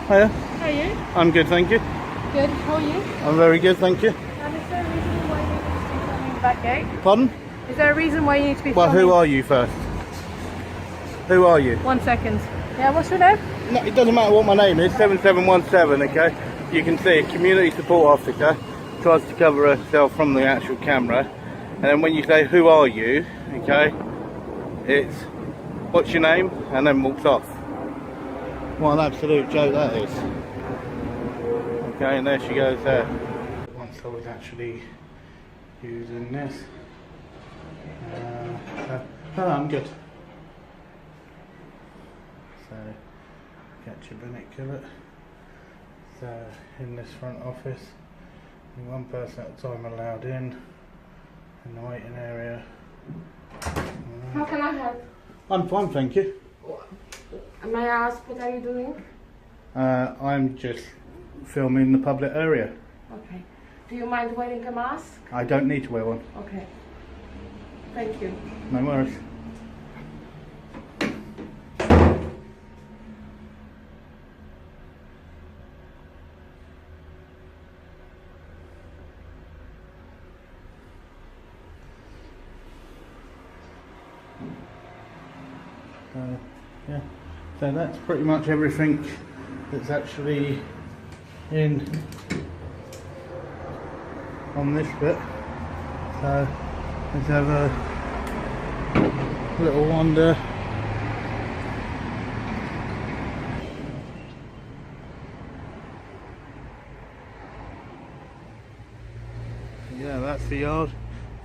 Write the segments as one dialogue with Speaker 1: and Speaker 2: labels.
Speaker 1: Hiya.
Speaker 2: How are you?
Speaker 1: I'm good, thank you.
Speaker 2: Good. How are you?
Speaker 1: I'm very good, thank you.
Speaker 2: And is there a reason why you need to be filming the back gate?
Speaker 1: Pardon?
Speaker 2: Is there a reason why you need to be
Speaker 1: Well,
Speaker 2: filming?
Speaker 1: who are you first? Who are you?
Speaker 2: 1 second. Yeah, what's your name?
Speaker 1: No, it doesn't matter what my name is, 7717, okay? You can see a community support officer tries to cover herself from the actual camera. And then when you say, who are you, okay, it's, what's your name? And then walks off. What an absolute joke that is. Okay, and there she goes there. Once I was actually using this. Hello, I'm good. So, get your binocular. So, in this front office, only one person at a time allowed in the waiting area.
Speaker 2: How can I help?
Speaker 1: I'm fine, thank you.
Speaker 2: May I ask what are you doing?
Speaker 1: I'm just filming the public area.
Speaker 2: Okay. Do you mind wearing a mask?
Speaker 1: I don't need to wear one.
Speaker 2: Okay. Thank you.
Speaker 1: No worries. Yeah, so that's pretty much everything that's actually in on this bit. So let's have a little wander. Yeah, that's the yard.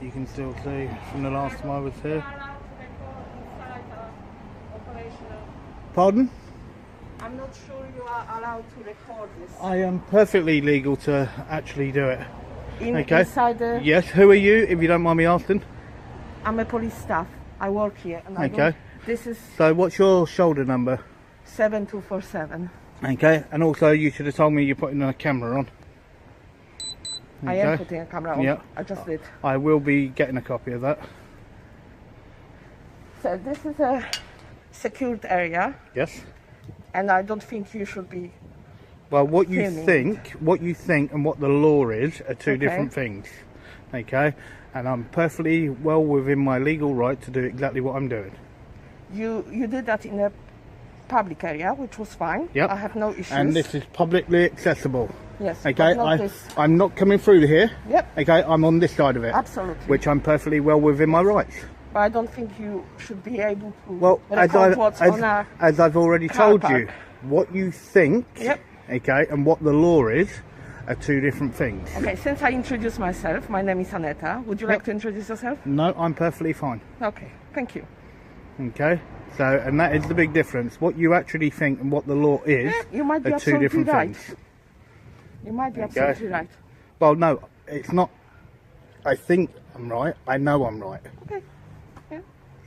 Speaker 1: You can still see from the last time I was here. Pardon?
Speaker 2: I'm not sure you are allowed to record this.
Speaker 1: I am perfectly legal to actually do it. Okay.
Speaker 2: Inside the...
Speaker 1: Yes, who are you, if you don't mind me asking?
Speaker 2: I'm a police staff. I work here. And
Speaker 1: Okay.
Speaker 2: This is
Speaker 1: So what's your shoulder number?
Speaker 2: 7247.
Speaker 1: Okay, and also you should have told me you're putting a camera on.
Speaker 2: I am putting a camera on.
Speaker 1: Yeah.
Speaker 2: I just did.
Speaker 1: I will be getting a copy of that.
Speaker 2: So this is a secured area.
Speaker 1: Yes.
Speaker 2: And I don't think you should be.
Speaker 1: Well, what you
Speaker 2: filming.
Speaker 1: think and what the law is are two different things. Okay? And I'm perfectly well within my legal right to do exactly what I'm doing.
Speaker 2: You did that in a public area, which was fine.
Speaker 1: Yep.
Speaker 2: I have no issues.
Speaker 1: And this is publicly accessible.
Speaker 2: Yes.
Speaker 1: Okay,
Speaker 2: but not this.
Speaker 1: I'm not coming through here.
Speaker 2: Yep.
Speaker 1: Okay, I'm on this side of it.
Speaker 2: Absolutely.
Speaker 1: Which I'm perfectly well within my rights.
Speaker 2: But I don't think you should be able to
Speaker 1: Well,
Speaker 2: record what's on a
Speaker 1: as I've already
Speaker 2: car
Speaker 1: told
Speaker 2: park.
Speaker 1: you, what you think,
Speaker 2: Yep.
Speaker 1: okay, and what the law is are two different things.
Speaker 2: Okay, since I introduced myself, my name is Aneta. Would you like to introduce yourself?
Speaker 1: No, I'm perfectly fine.
Speaker 2: Okay, thank you.
Speaker 1: Okay, so, and that is the big difference. What you actually think and what the law is
Speaker 2: You might be
Speaker 1: are two
Speaker 2: absolutely
Speaker 1: different
Speaker 2: right.
Speaker 1: things.
Speaker 2: You might be absolutely right.
Speaker 1: Well, no, it's not. I think I'm right. I know I'm right.
Speaker 2: Okay. Yeah.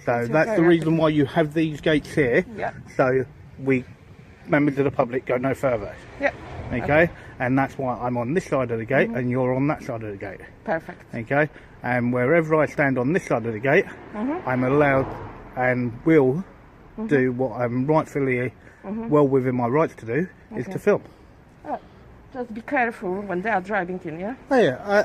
Speaker 1: So that's the reason why you have these gates here.
Speaker 2: Yeah.
Speaker 1: So we, members of the public, go no further.
Speaker 2: Yeah.
Speaker 1: Okay? And that's why I'm on this side of the gate and you're on that side of the gate.
Speaker 2: Perfect.
Speaker 1: Okay? And wherever I stand on this side of the gate, I'm allowed and will do what I'm rightfully well within my rights to do, is to film.
Speaker 2: Just be careful when they are driving in, yeah?
Speaker 1: Oh yeah,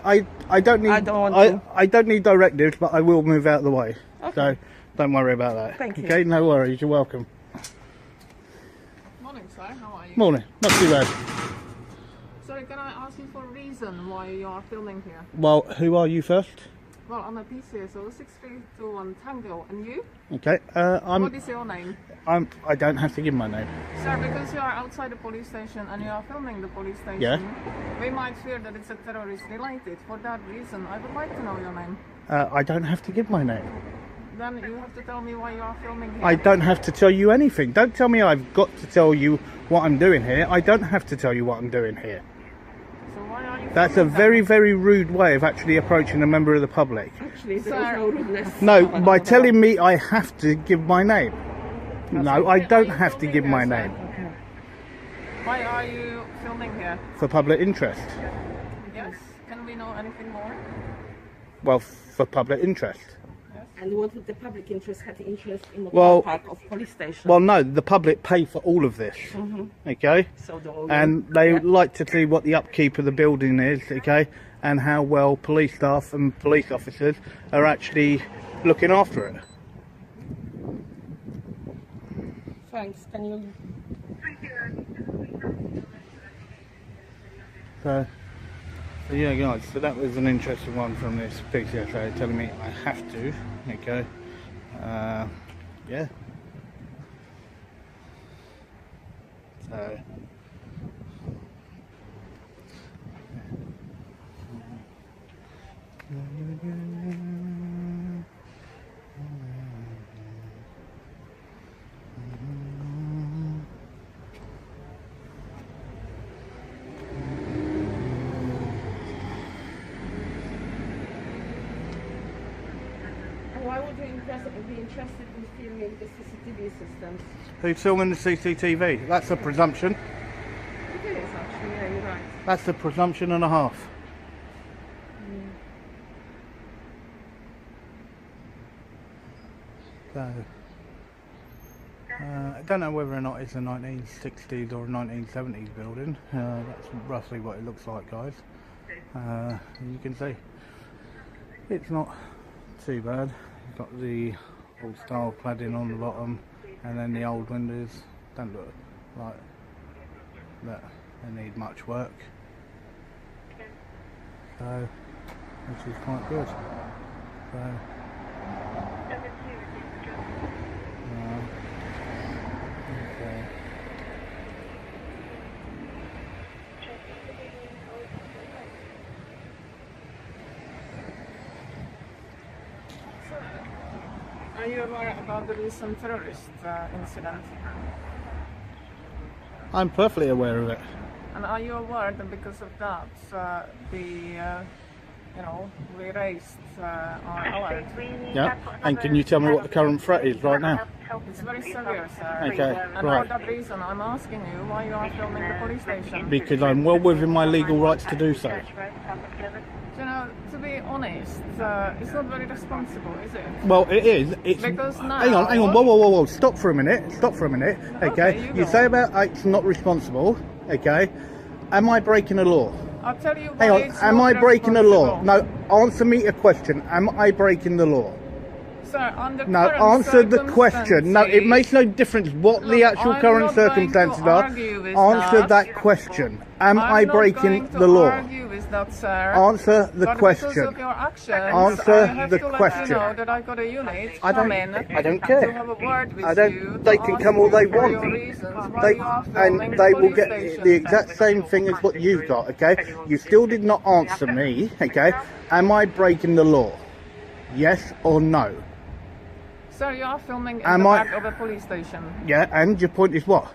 Speaker 1: I don't need I don't need directives, but I will move out of the way.
Speaker 2: Okay.
Speaker 1: So don't worry about that.
Speaker 2: Thank you.
Speaker 1: Okay, no worries, you're welcome.
Speaker 3: Morning, sir. How are you?
Speaker 1: Morning, not too bad.
Speaker 3: Sorry, can I ask you for a reason why you are filming here?
Speaker 1: Well, who are you first?
Speaker 3: Well, I'm a PCSO 6321 Tango, and you?
Speaker 1: Okay,
Speaker 3: What is your name?
Speaker 1: I don't have to give my name.
Speaker 3: Sir, because you are outside the police station and you are filming the police station,
Speaker 1: Yeah.
Speaker 3: we might fear that it's a terrorist related. For that reason, I would like to know your name.
Speaker 1: I don't have to give my name.
Speaker 3: Then you have to tell me why you are filming here.
Speaker 1: I don't have to tell you anything. Don't tell me I've got to tell you what I'm doing here. I don't have to tell you what I'm doing here.
Speaker 3: So why are you
Speaker 1: That's a
Speaker 3: filming
Speaker 1: very,
Speaker 3: then?
Speaker 1: very rude way of actually approaching a member of the public.
Speaker 2: Actually, there is no rudeness.
Speaker 1: No, by telling me I have to give my name. No, I don't have to give my name.
Speaker 2: Okay.
Speaker 3: Why are you filming here?
Speaker 1: For public interest.
Speaker 3: Yes? Can we know anything more?
Speaker 1: Well, for public interest.
Speaker 3: Yes.
Speaker 2: And what would the public interest have interest in the
Speaker 1: Well-
Speaker 2: car park of police station?
Speaker 1: Well, no, the public pay for all of this, okay?
Speaker 2: So the owner-
Speaker 1: And they
Speaker 2: yeah.
Speaker 1: like to see what the upkeep of the building is, okay? And how well police staff and police officers are actually looking after it.
Speaker 2: Thanks. Can you?
Speaker 1: So yeah, guys, so that was an interesting one from this PCSO telling me I have to, okay? Yeah. So.
Speaker 2: Why would you be interested in filming the CCTV systems?
Speaker 1: Who's filming the CCTV? That's a presumption.
Speaker 2: It is actually, yeah, you're right.
Speaker 1: That's a presumption and a half. So, I don't know whether or not it's a 1960s or a 1970s building. That's roughly what it looks like, guys. You can see it's not too bad. You've got the old style cladding on the bottom, and then the old windows don't look like that they need much work. So, which is quite good. So, okay.
Speaker 3: Are you aware about the recent terrorist incident?
Speaker 1: I'm perfectly aware of it.
Speaker 3: And are you aware that because of that, we raised our alert?
Speaker 1: Yeah. And can you tell me what the current threat is right now?
Speaker 3: It's very severe, sir.
Speaker 1: Okay,
Speaker 3: And
Speaker 1: right.
Speaker 3: for that reason, I'm asking you why you are filming the police station.
Speaker 1: Because I'm well within my legal rights to do so.
Speaker 3: You know, to be honest, it's not very responsible, is it?
Speaker 1: Well, it is. It's.
Speaker 3: Because now-
Speaker 1: Hang on. Whoa. Stop for a minute. Okay.
Speaker 3: Okay, you
Speaker 1: You
Speaker 3: go.
Speaker 1: say about it's not responsible. Okay. Am I breaking a law?
Speaker 3: I'll tell you
Speaker 1: Hang
Speaker 3: why
Speaker 1: on.
Speaker 3: it's
Speaker 1: Am
Speaker 3: not
Speaker 1: I breaking the law?
Speaker 3: responsible.
Speaker 1: No. Answer me a question. Am I breaking the law?
Speaker 3: Sir, under
Speaker 1: No,
Speaker 3: current
Speaker 1: answer the question. No, it makes no difference what the
Speaker 3: Look,
Speaker 1: actual
Speaker 3: I'm
Speaker 1: current
Speaker 3: not going to
Speaker 1: circumstances are.
Speaker 3: argue with
Speaker 1: Answer
Speaker 3: that.
Speaker 1: that question. Am I
Speaker 3: I'm
Speaker 1: breaking
Speaker 3: not going
Speaker 1: the
Speaker 3: to
Speaker 1: law?
Speaker 3: argue with that, sir.
Speaker 1: Answer the
Speaker 3: But
Speaker 1: question.
Speaker 3: because of your actions,
Speaker 1: Answer
Speaker 3: I have
Speaker 1: the
Speaker 3: to let
Speaker 1: question.
Speaker 3: you know that I got a unit
Speaker 1: I don't-
Speaker 3: come in
Speaker 1: I don't care.
Speaker 3: to have a word with
Speaker 1: I don't-
Speaker 3: you.
Speaker 1: they
Speaker 3: to
Speaker 1: can
Speaker 3: ask
Speaker 1: come all they
Speaker 3: you for
Speaker 1: want.
Speaker 3: your reasons why
Speaker 1: They,
Speaker 3: you are filming
Speaker 1: and they
Speaker 3: the
Speaker 1: will
Speaker 3: police
Speaker 1: get
Speaker 3: station.
Speaker 1: the exact same thing as what you've got, okay? You still did not answer me, okay? Am I breaking the law? Yes or no?
Speaker 3: Sir, you are filming in
Speaker 1: Am
Speaker 3: the
Speaker 1: I-
Speaker 3: back of a police station.
Speaker 1: Yeah, and your point is what?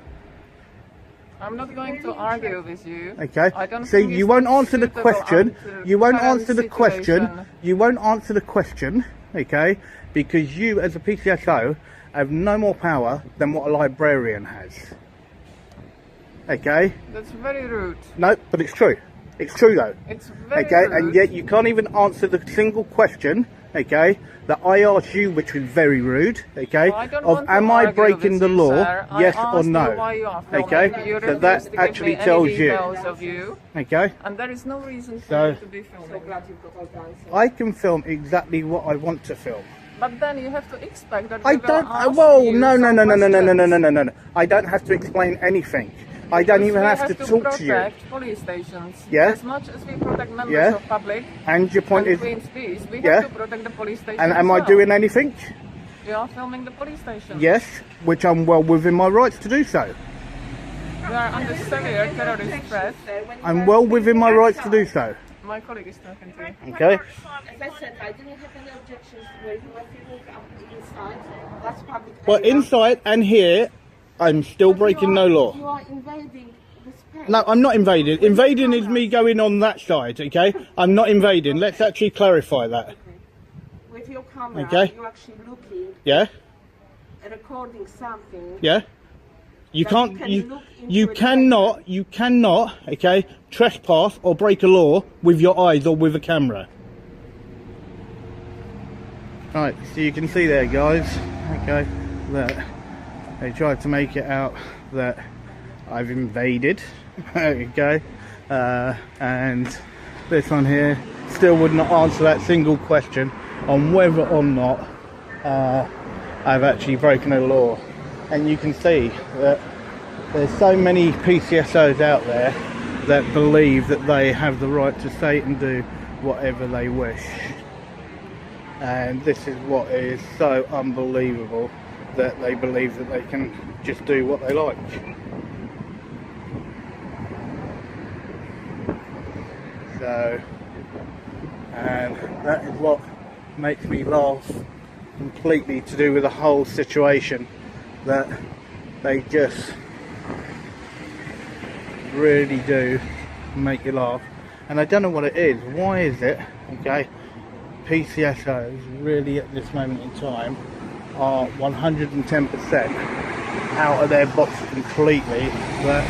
Speaker 3: I'm not going to argue with you.
Speaker 1: Okay.
Speaker 3: I don't
Speaker 1: See,
Speaker 3: think
Speaker 1: you
Speaker 3: it's
Speaker 1: won't
Speaker 3: not
Speaker 1: answer the
Speaker 3: suitable
Speaker 1: question.
Speaker 3: under
Speaker 1: You won't
Speaker 3: current
Speaker 1: answer the question.
Speaker 3: situation.
Speaker 1: You won't answer the question, okay? Because you, as a PCSO, have no more power than what a librarian has. Okay?
Speaker 3: That's very rude.
Speaker 1: No, but it's true. It's true though.
Speaker 3: It's very
Speaker 1: Okay,
Speaker 3: rude.
Speaker 1: and yet you can't even answer the single question, okay, that I asked you, which was very rude, okay,
Speaker 3: Well, I don't
Speaker 1: of
Speaker 3: want to
Speaker 1: am I
Speaker 3: argue
Speaker 1: breaking
Speaker 3: with
Speaker 1: the
Speaker 3: you,
Speaker 1: law,
Speaker 3: sir.
Speaker 1: yes
Speaker 3: I
Speaker 1: or
Speaker 3: asked
Speaker 1: no?
Speaker 3: you why you are filming.
Speaker 1: Okay,
Speaker 3: You
Speaker 1: so
Speaker 3: refused
Speaker 1: that
Speaker 3: to give
Speaker 1: actually
Speaker 3: me any
Speaker 1: tells you.
Speaker 3: details of you,
Speaker 1: Okay,
Speaker 3: and there is no reason for
Speaker 1: So-
Speaker 3: you to be filming.
Speaker 2: So glad you've got all the answers.
Speaker 1: I can film exactly what I want to film.
Speaker 3: But then you have to expect that
Speaker 1: I
Speaker 3: we will
Speaker 1: don't.
Speaker 3: ask
Speaker 1: Whoa!
Speaker 3: you
Speaker 1: No!
Speaker 3: some questions.
Speaker 1: No! I don't have to explain anything. I don't
Speaker 3: Because
Speaker 1: even
Speaker 3: we
Speaker 1: have to talk to you.
Speaker 3: protect police stations.
Speaker 1: Yeah.
Speaker 3: As much as we protect members
Speaker 1: Yeah.
Speaker 3: of public
Speaker 1: And your point
Speaker 3: and
Speaker 1: is,
Speaker 3: Queen's Peace, we
Speaker 1: Yeah.
Speaker 3: have to protect the police station.
Speaker 1: and
Speaker 3: as
Speaker 1: am I
Speaker 3: well.
Speaker 1: doing anything?
Speaker 3: You are filming the police station.
Speaker 1: Yes, which I'm well within my rights to do so.
Speaker 3: You are under severe terrorist threat.
Speaker 1: I'm well within my rights to do so.
Speaker 3: My colleague is talking to you.
Speaker 1: Okay.
Speaker 2: As I said, I didn't have any objections where you were filming up inside. That's public
Speaker 1: Well,
Speaker 2: area.
Speaker 1: inside and here, I'm still
Speaker 2: But
Speaker 1: breaking no law.
Speaker 2: You are invading the space.
Speaker 1: No, I'm not invading. Invading is me going on that side, okay? I'm not invading. Let's actually clarify that.
Speaker 2: With your camera,
Speaker 1: Okay.
Speaker 2: you're actually looking,
Speaker 1: Yeah?
Speaker 2: recording something.
Speaker 1: Yeah? You
Speaker 2: That
Speaker 1: can't,
Speaker 2: you can
Speaker 1: you,
Speaker 2: look into
Speaker 1: you
Speaker 2: it
Speaker 1: cannot, okay, trespass or break a law with your eyes or with a camera. Right, so you can see there, guys, okay, that they tried to make it out that I've invaded, okay, and this one here still would not answer that single question on whether or not I've actually broken a law. And you can see that there's so many PCSOs out there that believe that they have the right to say and do whatever they wish. And this is what is so unbelievable, that they believe that they can just do what they like. So, and that is what makes me laugh completely, to do with the whole situation, that they just really do make you laugh. And I don't know what it is. Why is it, okay, PCSOs really at this moment in time are 110% out of their box completely, that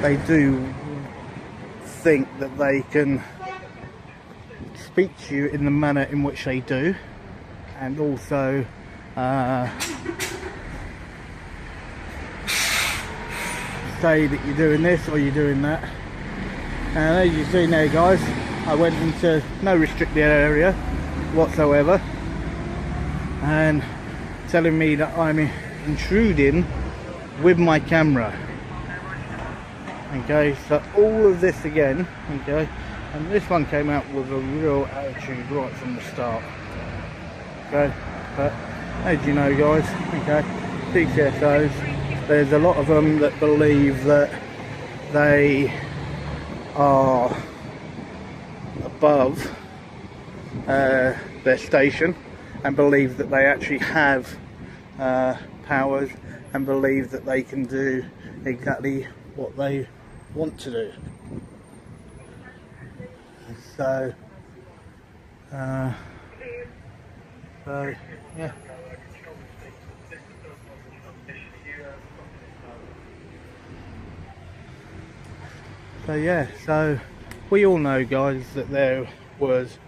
Speaker 1: they do think that they can speak to you in the manner in which they do, and also say that you're doing this or you're doing that. And as you've seen there, guys, I went into no restricted area whatsoever, and telling me that I'm intruding with my camera. Okay, so all of this again, okay, and this one came out with a real attitude right from the start. Okay, but as you know, guys, okay, PCSOs, there's a lot of them that believe that they are above their station, and believe that they actually have powers, and believe that they can do exactly what they want to do. So yeah. So yeah, so we all know, guys, that there was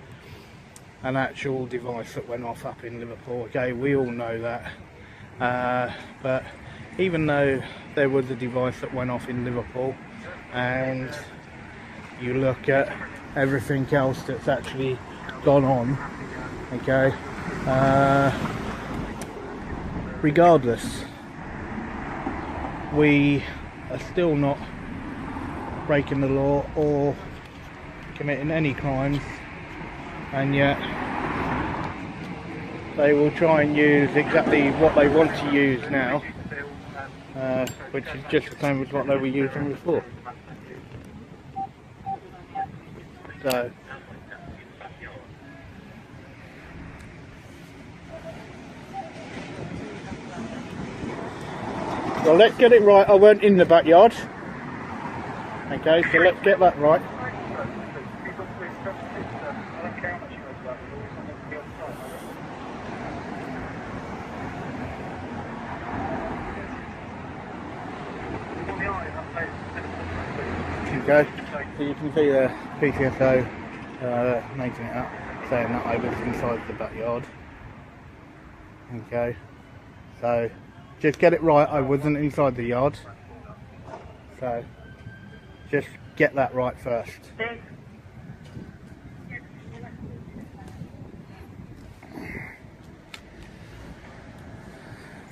Speaker 1: an actual device that went off up in Liverpool. Okay, we all know that, but even though there was a device that went off in Liverpool, and you look at everything else that's actually gone on, okay, regardless, we are still not breaking the law or committing any crimes, and yet they will try and use exactly what they want to use now, which is just the same as what they were using before. So well, let's get it right. I weren't in the backyard. Okay, so let's get that right. Okay, so you can see the PCSO making it up, saying that I was inside the backyard. Okay, so just get it right, I wasn't inside the yard. So just get that right first.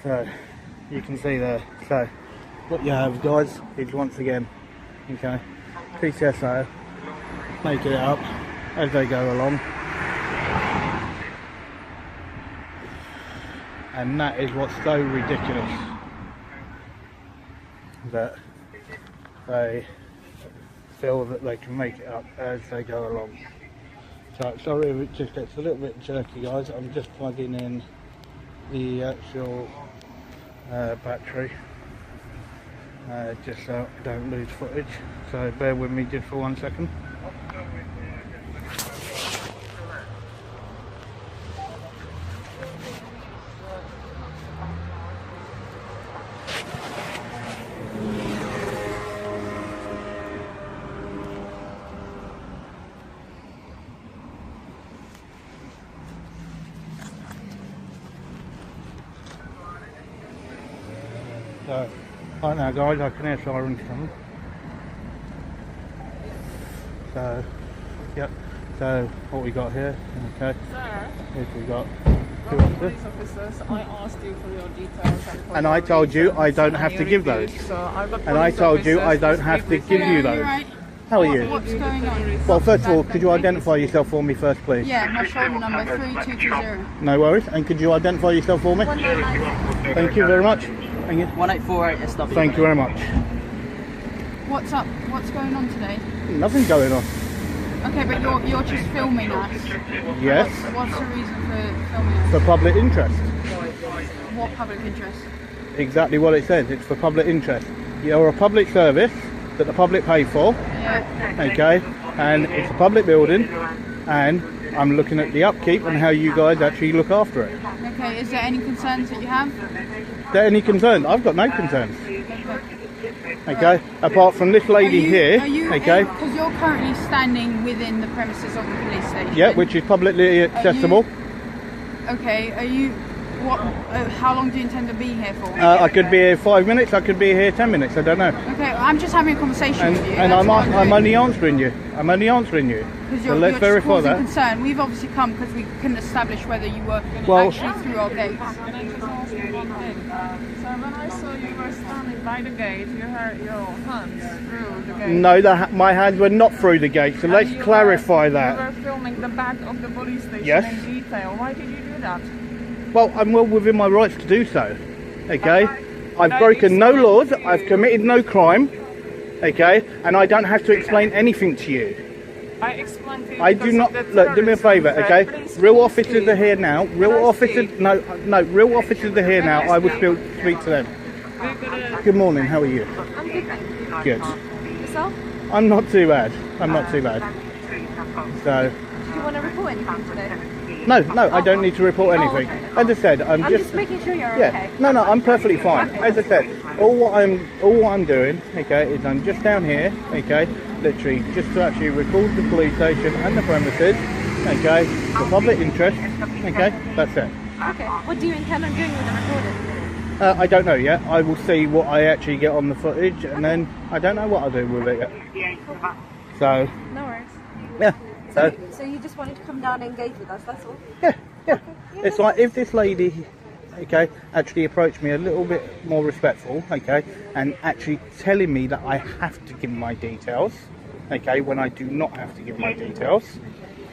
Speaker 1: So you can see there, so what you have, guys, is once again, okay, PCSO make it up as they go along, and that is what's so ridiculous, that they feel that they can make it up as they go along. So sorry if it just gets a little bit jerky, guys. I'm just plugging in the actual battery, just so I don't lose footage, so bear with me just for 1 second. So, right now, guys, I can hear sirens coming. So, yep. So, what we got here? Okay.
Speaker 3: Sir,
Speaker 1: Here's we got.
Speaker 3: police officers, I asked you for your details.
Speaker 1: And I told you I don't have to give those.
Speaker 3: So I've got
Speaker 1: And I
Speaker 3: police
Speaker 1: told you I
Speaker 3: officers
Speaker 1: don't
Speaker 3: to
Speaker 1: have
Speaker 3: speak
Speaker 1: to
Speaker 3: with
Speaker 1: give
Speaker 3: you.
Speaker 1: you those.
Speaker 4: Right.
Speaker 1: How are you?
Speaker 4: What's going on?
Speaker 1: Well, first of all, could you identify yourself for me first, please?
Speaker 4: Yeah, my shoulder number 3220.
Speaker 1: No worries. And could you identify yourself for me? Thank you very much. Thank you.
Speaker 5: 1848 SW.
Speaker 1: Thank you very much.
Speaker 4: What's up? What's going on today?
Speaker 1: Nothing going on.
Speaker 4: Okay, but you're just filming us.
Speaker 1: Yes.
Speaker 4: What's the reason for filming us?
Speaker 1: For public interest.
Speaker 4: What public interest?
Speaker 1: Exactly what it says. It's for public interest. You're a public service that the public pay for.
Speaker 4: Yeah.
Speaker 1: Okay. And it's a public building. And I'm looking at the upkeep and how you guys actually look after it.
Speaker 4: Okay, is there any concerns that you have?
Speaker 1: Is there any concerns? I've got no concerns. Okay. Apart from this lady here. Okay.
Speaker 4: Because you're currently standing within the premises of the police station.
Speaker 1: Yeah, which is publicly accessible.
Speaker 4: Okay, are you... What? How long do you intend to be here for?
Speaker 1: I could be here 5 minutes, I could be here 10 minutes, I don't know.
Speaker 4: Okay, I'm just having a conversation with you.
Speaker 1: And I'm only answering you. I'm only answering you.
Speaker 4: Because
Speaker 1: So
Speaker 4: you're
Speaker 1: let's
Speaker 4: just
Speaker 1: verify
Speaker 4: causing
Speaker 1: that.
Speaker 4: concern. We've obviously come because we couldn't establish whether you were
Speaker 1: Well-
Speaker 4: actually through our gates.
Speaker 3: Can I just ask you one thing? So when I saw you were standing by the gate, you had your hands through the gate.
Speaker 1: No, my hands were not through the gate, so let's
Speaker 3: And you
Speaker 1: clarify
Speaker 3: You
Speaker 1: that.
Speaker 3: were filming the back of the police station
Speaker 1: Yes.
Speaker 3: in detail. Why did you do that?
Speaker 1: Well, I'm well within my rights to do so. Okay? I've
Speaker 3: I
Speaker 1: broken no
Speaker 3: explained
Speaker 1: laws,
Speaker 3: to you-
Speaker 1: I've committed no crime. Okay? And I don't have to explain anything to you.
Speaker 3: I explained to you.
Speaker 1: I
Speaker 3: because
Speaker 1: do not
Speaker 3: of the
Speaker 1: look. Do me a
Speaker 3: terrorism
Speaker 1: favour,
Speaker 3: threat.
Speaker 1: okay?
Speaker 3: Please,
Speaker 1: Real
Speaker 3: please
Speaker 1: officers
Speaker 3: speak.
Speaker 1: are here now. Real
Speaker 3: Can I
Speaker 1: officers,
Speaker 3: speak?
Speaker 1: no, real officers are here
Speaker 3: Can
Speaker 1: now.
Speaker 3: I
Speaker 1: I will
Speaker 3: speak?
Speaker 1: speak to them.
Speaker 3: We're gonna...
Speaker 1: Good morning. How are you?
Speaker 2: I'm good, thank you.
Speaker 1: Good.
Speaker 2: Yourself?
Speaker 1: I'm not too bad. I'm not too bad. So,
Speaker 2: Do you want to report anything today?
Speaker 1: no, I don't need to report anything.
Speaker 2: okay.
Speaker 1: As I said, I'm
Speaker 2: I'm
Speaker 1: just.
Speaker 2: just making sure you're
Speaker 1: Yeah.
Speaker 2: okay.
Speaker 1: No, I'm perfectly fine. As I said, all what I'm doing, okay, is I'm just down here, okay, literally just to actually record the police station and the premises, okay, for public interest, okay, that's it.
Speaker 2: Okay. What do you intend on doing with the recording?
Speaker 1: I don't know yet. I will see what I actually get on the footage, and then I don't know what I'll do with it yet. So,
Speaker 2: No worries.
Speaker 1: yeah. So,
Speaker 2: So you just wanted to come down and engage with us, that's all?
Speaker 1: yeah. It's like if this lady, okay, actually approached me a little bit more respectful, okay, and actually telling me that I have to give my details, okay, when I do not have to give my details,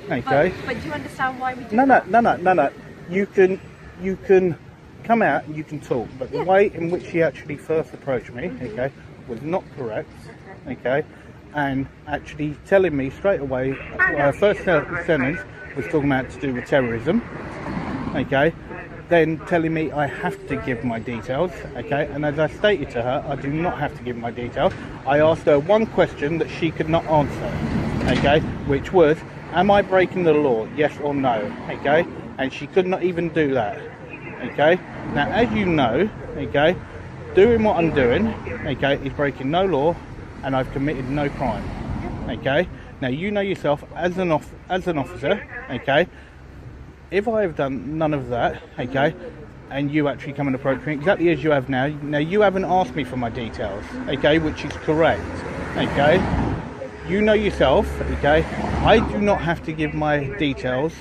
Speaker 1: okay.
Speaker 2: But do you understand why we do
Speaker 1: No.
Speaker 2: that?
Speaker 1: You can come out and you can talk, but the way in which she actually first approached me, okay, was not correct, okay, and actually telling me straight away, her first sentence was talking about to do with terrorism, okay, then telling me I have to give my details, okay, and as I stated to her, I do not have to give my details. I asked her one question that she could not answer, okay, which was, am I breaking the law, yes or no, okay, and she could not even do that, okay. Now, as you know, okay, doing what I'm doing, okay, is breaking no law, and I've committed no crime, okay. Now, you know yourself as an officer, okay, if I have done none of that, okay, and you actually come and approach me exactly as you have now you haven't asked me for my details, okay, which is correct, okay. You know yourself, okay, I do not have to give my details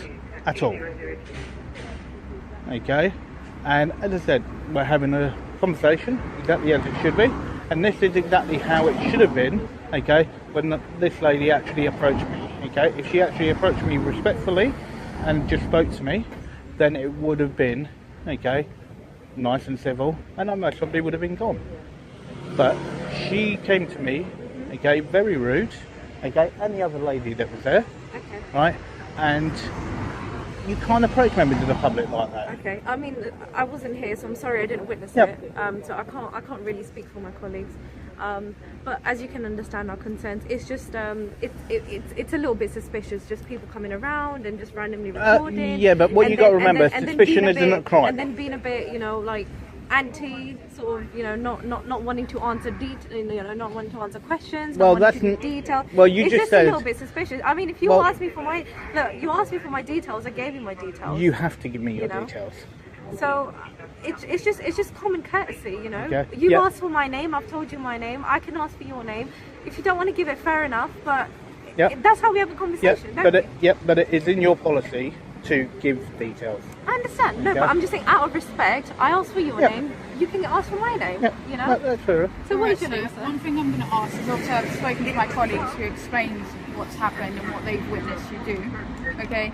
Speaker 1: at all, okay, and as I said, we're having a conversation exactly as it should be, and this is exactly how it should have been, okay, when this lady actually approached me, okay. If she actually approached me respectfully and just spoke to me, then it would have been, okay, nice and civil, and I most probably would have been gone. But she came to me, okay, very rude, okay, and the other lady that was there,
Speaker 2: Okay.
Speaker 1: right, and you can't approach members of the public like that.
Speaker 2: Okay. I mean, I wasn't here, so I'm sorry I didn't witness
Speaker 1: Yep.
Speaker 2: it. So I can't really speak for my colleagues. But as you can understand our concerns, it's just it's a little bit suspicious. Just people coming around and just randomly recording.
Speaker 1: Yeah, but what
Speaker 2: and
Speaker 1: you got to
Speaker 2: then- and
Speaker 1: remember,
Speaker 2: then- and then
Speaker 1: suspicion
Speaker 2: being a
Speaker 1: isn't a
Speaker 2: bit-
Speaker 1: crime.
Speaker 2: And then being a bit, like anti, sort of, not wanting to answer not wanting to answer questions.
Speaker 1: Well,
Speaker 2: not wanting
Speaker 1: that's
Speaker 2: to give detail.
Speaker 1: well, you
Speaker 2: it's
Speaker 1: just
Speaker 2: just
Speaker 1: said-
Speaker 2: a little bit suspicious. I mean, if you
Speaker 1: Well-
Speaker 2: asked me for my details, I gave you my details.
Speaker 1: You have to give me your
Speaker 2: You know?
Speaker 1: details.
Speaker 2: So, it's just common courtesy, you know.
Speaker 1: Okay.
Speaker 2: You
Speaker 1: Yeah.
Speaker 2: asked for my name, I've told you my name. I can ask for your name. If you don't want to give it, fair enough. But that's how we have a conversation.
Speaker 1: But it is in your policy to give details.
Speaker 2: I understand. No,
Speaker 1: Okay.
Speaker 2: but I'm just saying, out of respect, I asked for your
Speaker 1: Yeah.
Speaker 2: name. You can ask for my name.
Speaker 1: Yeah.
Speaker 2: You know.
Speaker 1: That's fair enough.
Speaker 2: So what
Speaker 4: Right,
Speaker 2: is your name,
Speaker 4: so
Speaker 2: sir?
Speaker 4: one thing I'm going to ask is also I've spoken to my colleagues who explains what's happened and what they've witnessed you do. Okay,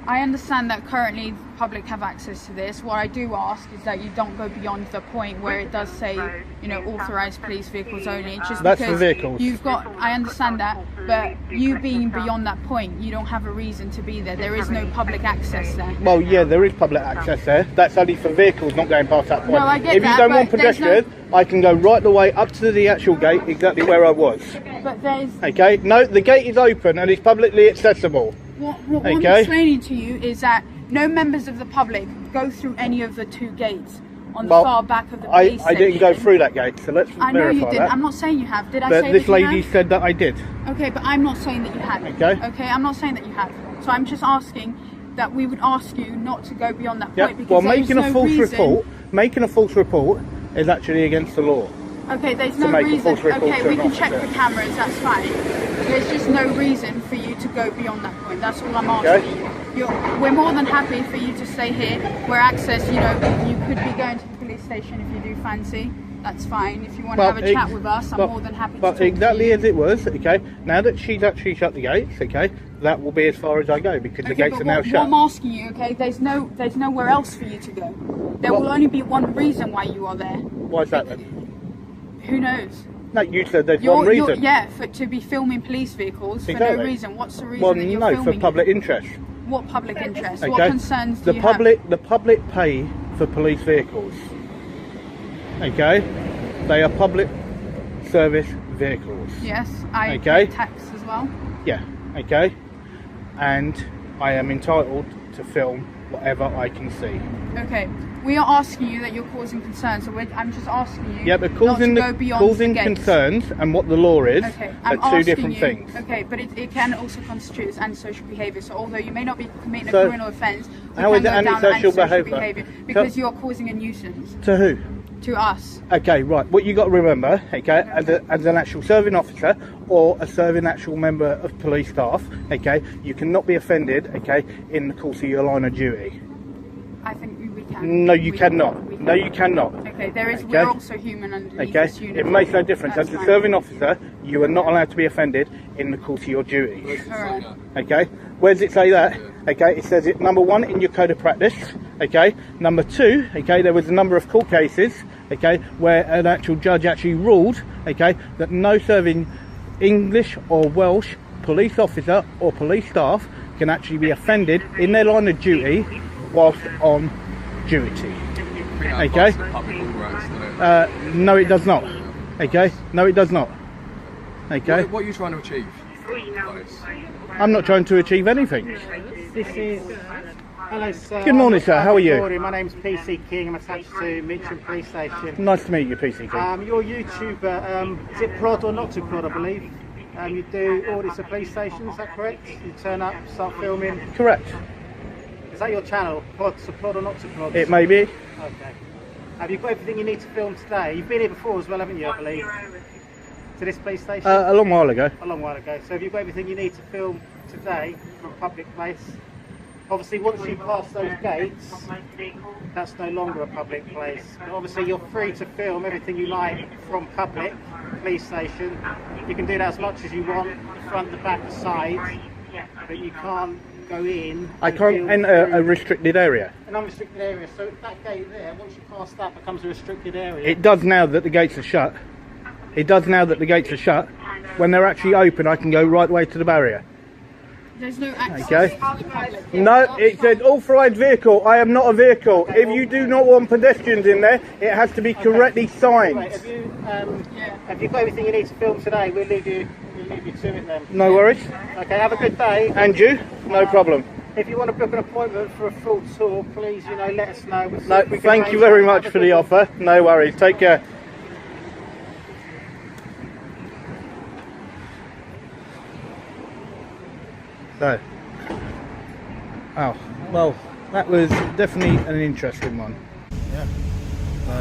Speaker 4: I understand that currently the public have access to this. What I do ask is that you don't go beyond the point where it does say, you know, authorised police vehicles only. Just
Speaker 1: That's for
Speaker 4: because
Speaker 1: vehicles.
Speaker 4: you've got, I understand that, but you being beyond that point, you don't have a reason to be there. There is no public access there.
Speaker 1: Well, yeah, there is public access there. That's only for vehicles not going past that point.
Speaker 4: No, I get
Speaker 1: if you
Speaker 4: that,
Speaker 1: don't want
Speaker 4: but there's no-
Speaker 1: pedestrians, I can go right the way up to the actual gate, exactly where I was.
Speaker 4: But there's
Speaker 1: Okay? No, the gate is open and it's publicly accessible.
Speaker 4: what I'm
Speaker 1: Okay.
Speaker 4: explaining to you is that no members of the public go through any of the two gates on
Speaker 1: Well,
Speaker 4: the far back of the
Speaker 1: I
Speaker 4: police
Speaker 1: didn't go
Speaker 4: station.
Speaker 1: through that gate, so let's
Speaker 4: I know
Speaker 1: verify
Speaker 4: you didn't.
Speaker 1: that.
Speaker 4: I'm not saying you have. Did I
Speaker 1: But
Speaker 4: say
Speaker 1: this
Speaker 4: that you
Speaker 1: lady
Speaker 4: have?
Speaker 1: said that I did.
Speaker 4: Okay, but I'm not saying that you have.
Speaker 1: Okay.
Speaker 4: Okay, I'm not saying that you have. So I'm just asking that we would ask you not to go beyond that
Speaker 1: Yeah.
Speaker 4: point because
Speaker 1: Well,
Speaker 4: there is
Speaker 1: making a
Speaker 4: no
Speaker 1: false
Speaker 4: reason.
Speaker 1: making a false report is actually against the law.
Speaker 4: Okay, there's
Speaker 1: to
Speaker 4: no
Speaker 1: make a
Speaker 4: reason.
Speaker 1: false report
Speaker 4: Okay,
Speaker 1: to
Speaker 4: we
Speaker 1: an
Speaker 4: can check
Speaker 1: officer.
Speaker 4: the cameras. That's fine. There's just no reason for you to go beyond that point. That's all I'm asking
Speaker 1: Okay.
Speaker 4: you. We're more than happy for you to stay here. Where access, you know, you could be going to the police station if you do fancy. That's fine. If you want to have a chat with us, I'm more than happy to talk
Speaker 1: But
Speaker 4: to
Speaker 1: exactly
Speaker 4: you.
Speaker 1: as it was, okay, now that she's actually shut the gates, okay, that will be as far as I go because the
Speaker 4: Okay,
Speaker 1: gates
Speaker 4: but
Speaker 1: are now
Speaker 4: what
Speaker 1: shut.
Speaker 4: I'm asking you, okay, there's nowhere else for you to go. There will only be one reason why you are there.
Speaker 1: Why is that then?
Speaker 4: Who knows?
Speaker 1: No, you said there's one reason.
Speaker 4: Yeah, to be filming police vehicles for
Speaker 1: Exactly.
Speaker 4: no reason. What's the reason
Speaker 1: Well,
Speaker 4: that you're
Speaker 1: no,
Speaker 4: filming
Speaker 1: for public
Speaker 4: it?
Speaker 1: interest.
Speaker 4: What public interest?
Speaker 1: Okay.
Speaker 4: What concerns do
Speaker 1: The
Speaker 4: you
Speaker 1: public pay for police vehicles. Okay, they are public service vehicles.
Speaker 4: have? Yes, I
Speaker 1: Okay.
Speaker 4: pay tax as well.
Speaker 1: Yeah. Okay, and I am entitled to film whatever I can see.
Speaker 4: Okay, we are asking you that you're causing concerns, so I'm just asking you
Speaker 1: Yeah, but
Speaker 4: not
Speaker 1: causing
Speaker 4: to go beyond
Speaker 1: causing
Speaker 4: the gates.
Speaker 1: concerns and what the law is
Speaker 4: Okay,
Speaker 1: are
Speaker 4: I'm
Speaker 1: two
Speaker 4: asking
Speaker 1: different
Speaker 4: you,
Speaker 1: things.
Speaker 4: Okay, but it can also constitute as antisocial behaviour. So although you may not be committing
Speaker 1: So,
Speaker 4: a criminal offence, we
Speaker 1: how
Speaker 4: can
Speaker 1: is
Speaker 4: go
Speaker 1: it
Speaker 4: down
Speaker 1: antisocial
Speaker 4: antisocial
Speaker 1: behaviour?
Speaker 4: because
Speaker 1: So-
Speaker 4: you're causing a nuisance
Speaker 1: To who?
Speaker 4: to us.
Speaker 1: Okay, right. What you got to remember, okay, as an actual serving officer or a serving actual member of police staff, okay, you cannot be offended, okay, in the course of your line of duty.
Speaker 4: I think we can.
Speaker 1: No, you
Speaker 4: We
Speaker 1: cannot.
Speaker 4: can.
Speaker 1: No, you cannot.
Speaker 4: Okay, there is.
Speaker 1: Okay.
Speaker 4: We're also human underneath
Speaker 1: Okay,
Speaker 4: this
Speaker 1: it
Speaker 4: uniform.
Speaker 1: makes no difference.
Speaker 4: That's
Speaker 1: As a
Speaker 4: fine.
Speaker 1: serving officer, you are not allowed to be offended in the course of your duties.
Speaker 4: Alright.
Speaker 1: Okay, where does it say that? Okay, it says it number one in your code of practice. Okay, number two, okay, there was a number of court cases, okay, where an actual judge actually ruled, okay, that no serving English or Welsh police officer or police staff can actually be offended in their line of duty whilst on duty. Okay. No, it does not. Okay, no, it does not. Okay,
Speaker 5: What are you trying to achieve?
Speaker 1: I'm not trying to achieve anything.
Speaker 6: This is. Hello, sir.
Speaker 1: Good morning, sir. How are you?
Speaker 6: Morning. My name's PC King. I'm attached to Mitcham Police Station.
Speaker 1: Nice to meet you, PC King.
Speaker 6: You're a YouTuber. Is it prod or not to prod, I believe? You do audits of police stations, is that correct? You turn up, start filming.
Speaker 1: Correct.
Speaker 6: Is that your channel? Prod to prod or not to prod?
Speaker 1: It may be.
Speaker 6: Okay. Have you got everything you need to film today? You've been here before as well, haven't you, I believe? To this police station?
Speaker 1: A long while ago.
Speaker 6: A long while ago. So have you got everything you need to film today from a public place? Obviously, once you pass those gates, that's no longer a public place. But obviously, you're free to film everything you like from public police station. You can do that as much as you want, the front, the back, the sides, but you can't go in.
Speaker 1: I
Speaker 6: and
Speaker 1: can't
Speaker 6: film
Speaker 1: enter
Speaker 6: through
Speaker 1: a restricted area.
Speaker 6: an unrestricted area. So that gate there, once you pass that, becomes a restricted area.
Speaker 1: It does now that the gates are shut. It does now that the gates are shut. When they're actually open, I can go right way to the barrier.
Speaker 4: There's no access
Speaker 1: Okay.
Speaker 4: to the public.
Speaker 1: No, it said authorised vehicle. I am not a vehicle. If you do not want pedestrians in there, it has to be correctly
Speaker 6: Right,
Speaker 1: signed.
Speaker 6: have you got everything you need to film today? We'll leave you to it then.
Speaker 1: No worries.
Speaker 6: Okay, have a good day.
Speaker 1: And you? No problem.
Speaker 6: If you want to book an appointment for a full tour, please, let us know. We'll see
Speaker 1: No,
Speaker 6: if we can
Speaker 1: thank you
Speaker 6: arrange
Speaker 1: very
Speaker 6: that.
Speaker 1: much
Speaker 6: Have a
Speaker 1: for
Speaker 6: good
Speaker 1: the
Speaker 6: one.
Speaker 1: offer. No worries. Take care. So, oh, well, that was definitely an interesting one. Yeah. So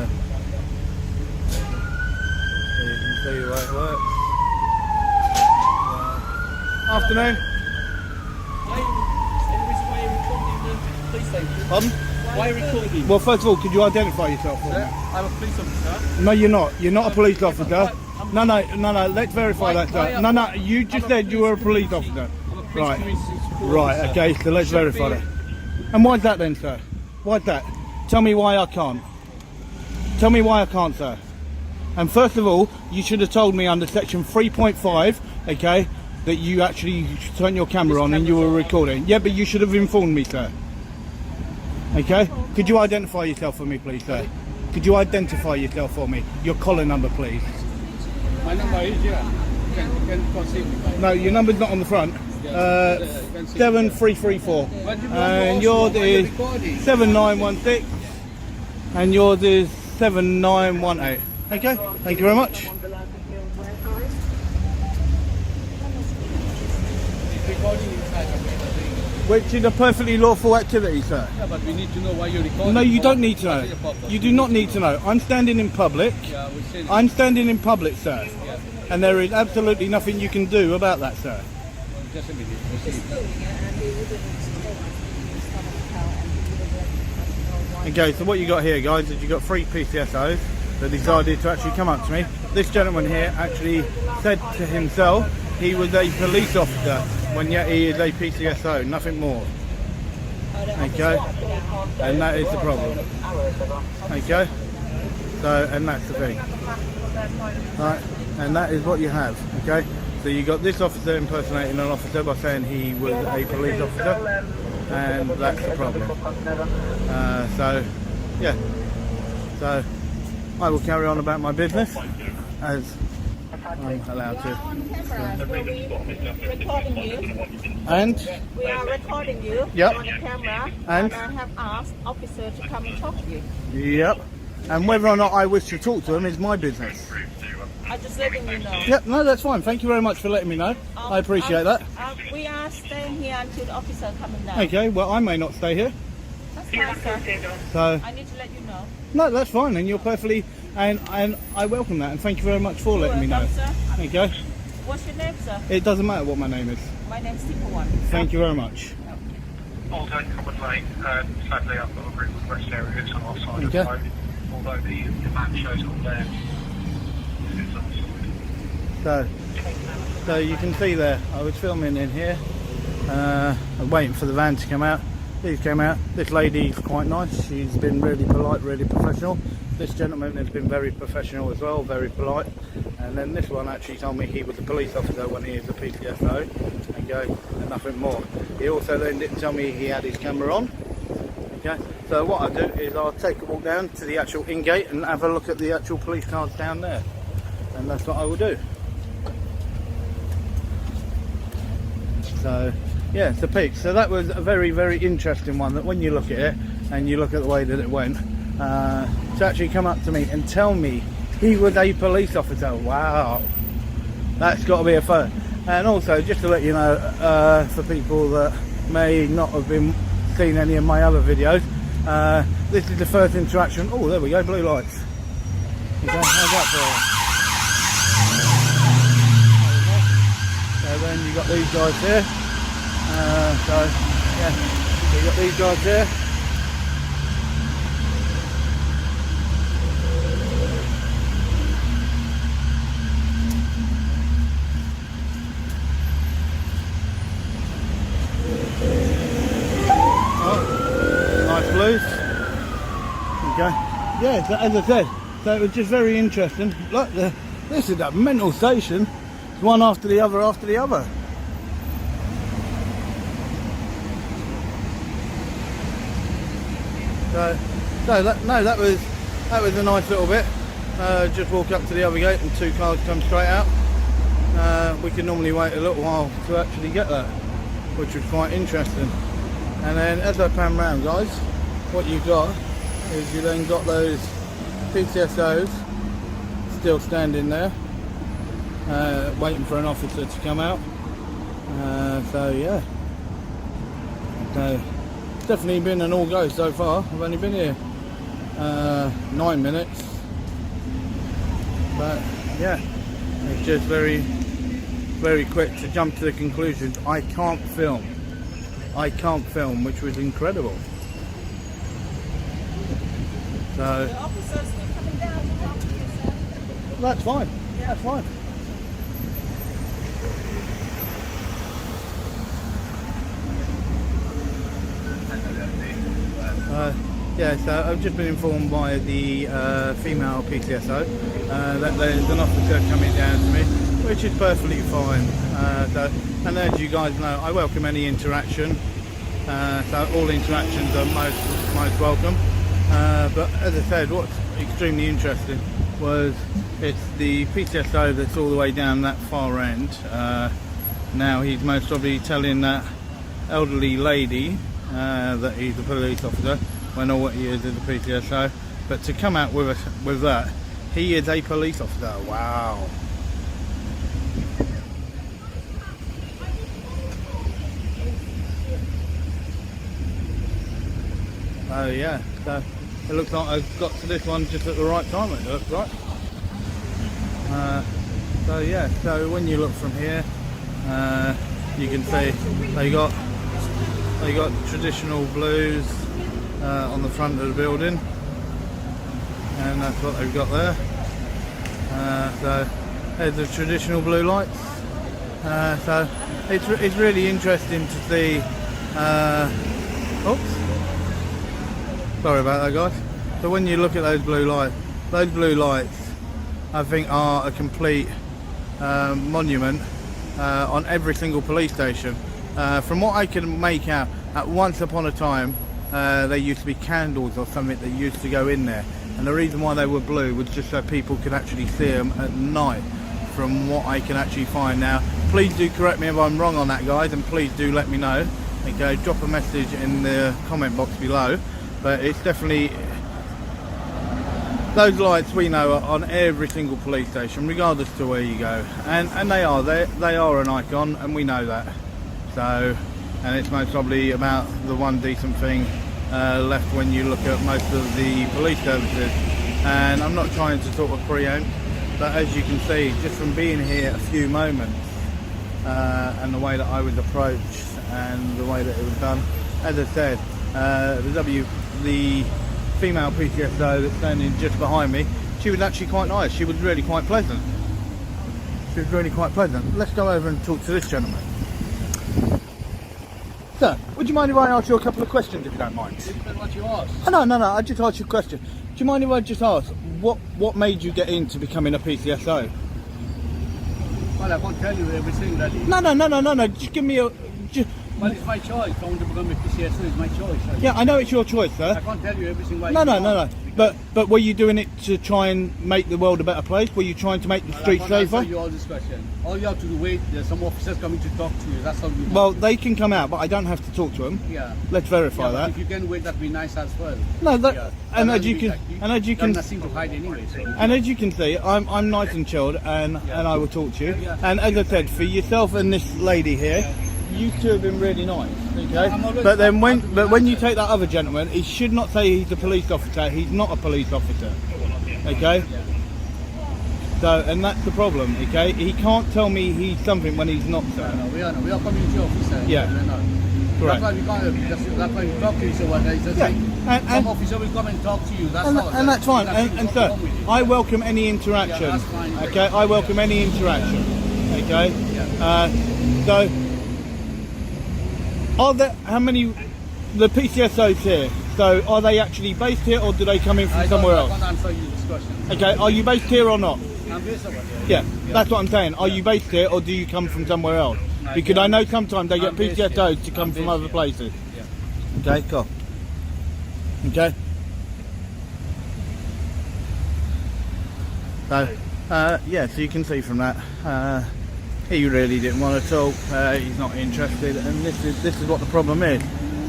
Speaker 1: you can see the way it works. Afternoon. Pardon?
Speaker 5: Why are you recording?
Speaker 1: Well, first of all, could you identify yourself for me?
Speaker 5: I'm a police officer.
Speaker 1: No, you're not. You're not a police officer. No, let's verify that, sir. No, you just said you were a police officer.
Speaker 5: I'm a police
Speaker 1: Right.
Speaker 5: community support
Speaker 1: Right,
Speaker 5: officer.
Speaker 1: okay, so let's verify that. And why's that then, sir? Why's that? Tell me why I can't. Tell me why I can't, sir. And first of all, you should have told me under section 3.5, okay, that you actually turned your camera on and you were recording. Yeah, but you should have informed me, sir. Okay? Could you identify yourself for me, please, sir? Could you identify yourself for me? Your collar number, please.
Speaker 5: My number is here. You can conceive me.
Speaker 1: No, your number's not on the front. 7334. And yours is 7916. And yours is 7918. Okay, thank you very much.
Speaker 5: Recording inside of me.
Speaker 1: Which is a perfectly lawful activity, sir.
Speaker 5: Yeah, but we need to know why you're recording.
Speaker 1: No, you
Speaker 5: for.
Speaker 1: don't need to
Speaker 5: What
Speaker 1: know.
Speaker 5: is the purpose?
Speaker 1: You do not need to know. I'm standing in public.
Speaker 5: Yeah, we said
Speaker 1: I'm standing in public, sir.
Speaker 5: yeah.
Speaker 1: And there is absolutely nothing you can do about that, sir.
Speaker 5: Just a minute. Proceed.
Speaker 1: Okay, so what you got here, guys, is you got 3 PCSOs that decided to actually come up to me. This gentleman here actually said to himself he was a police officer when yet he is a PCSO, nothing more. Okay, and that is the problem. Okay, so and that's the thing. Right, and that is what you have. Okay, so you got this officer impersonating an officer by saying he was a police officer, and that's the problem. So yeah, so I will carry on about my business as I'm allowed to.
Speaker 7: Recording you.
Speaker 1: And
Speaker 7: We are recording you
Speaker 1: Yep.
Speaker 7: on the camera.
Speaker 1: And?
Speaker 7: I have asked officer to come and talk to you.
Speaker 1: yep, and whether or not I wish to talk to him is my business.
Speaker 7: I'm just letting you know.
Speaker 1: Yep, no, that's fine. Thank you very much for letting me know. I appreciate that.
Speaker 7: We are staying here until the officer coming down.
Speaker 1: Okay, well, I may not stay here,
Speaker 7: That's fine, sir.
Speaker 1: so
Speaker 7: I need to let you know.
Speaker 1: no, that's fine, and you're perfectly, and I welcome that, and thank you very much for letting me know.
Speaker 7: Welcome, sir.
Speaker 1: Okay,
Speaker 7: What's your name, sir?
Speaker 1: it doesn't matter what my name is.
Speaker 7: My name's Tipo One.
Speaker 1: Thank you very much.
Speaker 8: Also, Common Lane, sadly I've got a group of rest areas on our side of
Speaker 1: Okay.
Speaker 8: the road, although the map shows all there. It's on the side.
Speaker 1: So you can see there, I was filming in here, waiting for the van to come out. These came out. This lady's quite nice. She's been really polite, really professional. This gentleman has been very professional as well, very polite. And then this one actually told me he was a police officer when he is a PCSO, okay, and nothing more. He also then didn't tell me he had his camera on. Okay, so what I'll do is I'll take a walk down to the actual in-gate and have a look at the actual police cars down there. And that's what I will do. So yeah, it's a peak. So that was a very, very interesting one, that when you look at it and you look at the way that it went, to actually come up to me and tell me he was a police officer. Wow, that's got to be a first. And also, just to let you know, for people that may not have been seen any of my other videos, this is the first interaction. Oh, there we go, blue lights. Okay, how's that for? So then you got these guys here. So yeah, you got these guys here. Oh, nice blues. Okay. Yeah, so as I said, so it was just very interesting. Look, this is a mental station. It's one after the other after the other. So that was a nice little bit. Just walk up to the other gate and 2 cars come straight out. We can normally wait a little while to actually get that, which was quite interesting. And then as I pan round, guys, what you've got is you then got those PCSOs still standing there, waiting for an officer to come out. So yeah, so it's definitely been an all go so far. I've only been here 9 minutes. But yeah, it's just very, very quick to jump to the conclusion. I can't film, which was incredible. So
Speaker 7: The officers still coming down to talk to you, sir.
Speaker 1: that's fine. That's fine. Yeah, so I've just been informed by the female PCSO that there's an officer coming down to me, which is perfectly fine. And as you guys know, I welcome any interaction. So all interactions are most welcome. But as I said, what's extremely interesting was it's the PCSO that's all the way down that far end. Now he's most probably telling that elderly lady that he's a police officer, when all what he is a PCSO. But to come out with that, he is a police officer. Wow. Oh yeah, so it looks like I've got to this one just at the right time, it looks like. So yeah, so when you look from here, you can see they got traditional blues on the front of the building, and that's what they've got there. So there's the traditional blue lights. So it's really interesting to see. Oops. Sorry about that, guys. So when you look at those blue lights, I think are a complete monument on every single police station. From what I can make out, at once upon a time, there used to be candles or something that used to go in there, and the reason why they were blue was just so people could actually see them at night. From what I can actually find now, please do correct me if I'm wrong on that, guys, and please do let me know. Okay, drop a message in the comment box below. But it's definitely, those lights we know are on every single police station, regardless to where you go, and they are an icon, and we know that. So, and it's most probably about the one decent thing left when you look at most of the police services. And I'm not trying to sort of preempt, but as you can see, just from being here a few moments, and the way that I was approached and the way that it was done, as I said, the female PCSO that's standing just behind me, she was actually quite nice. She was really quite pleasant. Let's go over and talk to this gentleman. Sir, would you mind if I ask you a couple of questions, if you don't mind?
Speaker 5: What you ask?
Speaker 1: Oh, no, I just asked you a question. Do you mind if I just ask, what made you get into becoming a PCSO?
Speaker 5: Well, I can't tell you everything really.
Speaker 1: No, just give me a...
Speaker 5: Well, it's my choice. I want to become a PCSO, it's my choice.
Speaker 1: Yeah, I know it's your choice, sir.
Speaker 5: I can't tell you everything.
Speaker 1: No. But were you doing it to try and make the world a better place? Were you trying to make the streets safer?
Speaker 5: I'll answer you all this question. All you have to do, wait, there's some officers coming to talk to you. That's all you
Speaker 1: Well, they can come out, but I don't have to talk to them.
Speaker 5: Yeah.
Speaker 1: Let's verify that.
Speaker 5: If you can wait, that'd be nice as well.
Speaker 1: No, that,
Speaker 5: Yeah.
Speaker 1: and as you
Speaker 5: There's
Speaker 1: can,
Speaker 5: nothing to hide anyway. So.
Speaker 1: and as you can see, I'm nice and chilled, and I will talk to you.
Speaker 5: Yeah.
Speaker 1: And as I said, for yourself and this lady here, you two have been really nice. Okay, but then when you take that other gentleman, he should not say he's a police officer. He's not a police officer. Okay. So, and that's the problem. Okay, he can't tell me he's something when he's not. So.
Speaker 5: No, we are community officers.
Speaker 1: Yeah.
Speaker 5: That's
Speaker 1: Correct.
Speaker 5: why we can't. That's why we talk to each other.
Speaker 1: Yeah.
Speaker 5: Some officer will come and talk to you. That's all.
Speaker 1: And that's fine. And sir, I welcome any interaction.
Speaker 5: Yeah, that's fine.
Speaker 1: Okay, I welcome any interaction. Okay. So, are there how many the PCSOs here? So, are they actually based here, or do they come in from somewhere else?
Speaker 5: I can't answer you this question.
Speaker 1: Okay, are you based here or not?
Speaker 5: I'm based over here.
Speaker 1: Yeah, that's what I'm saying. Are you based here, or do you come from somewhere else? Because I know sometimes they get
Speaker 5: I'm based
Speaker 1: PCSOs to
Speaker 5: here.
Speaker 1: come
Speaker 5: I'm
Speaker 1: from
Speaker 5: based
Speaker 1: other
Speaker 5: here.
Speaker 1: places.
Speaker 5: Yeah.
Speaker 1: Okay, cool. Okay. So, yeah, so you can see from that, he really didn't want to talk. He's not interested, and this is what the problem is.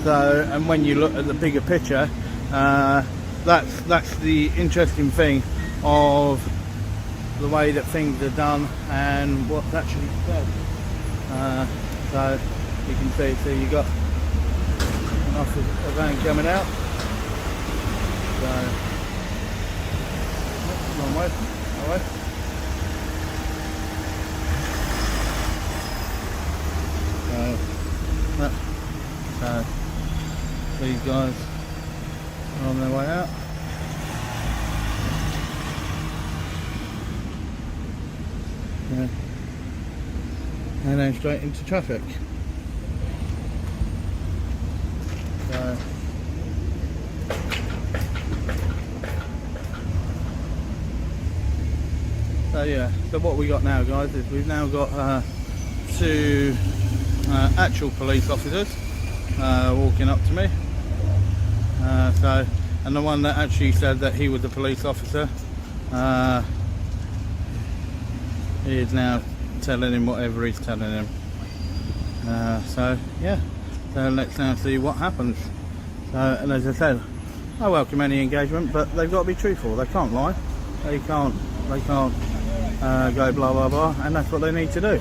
Speaker 1: So, and when you look at the bigger picture, that's the interesting thing of the way that things are done and what's actually said. So you can see you got enough of a van coming out. So Long way. That way. So these guys are on their way out. Yeah. And then straight into traffic. So yeah, so what we got now, guys, is we've now got two actual police officers walking up to me. And the one that actually said that he was a police officer, he is now telling him whatever he's telling him. So yeah, so let's now see what happens. And as I said, I welcome any engagement, but they've got to be truthful. They can't lie. They can't go blah blah blah, and that's what they need to do.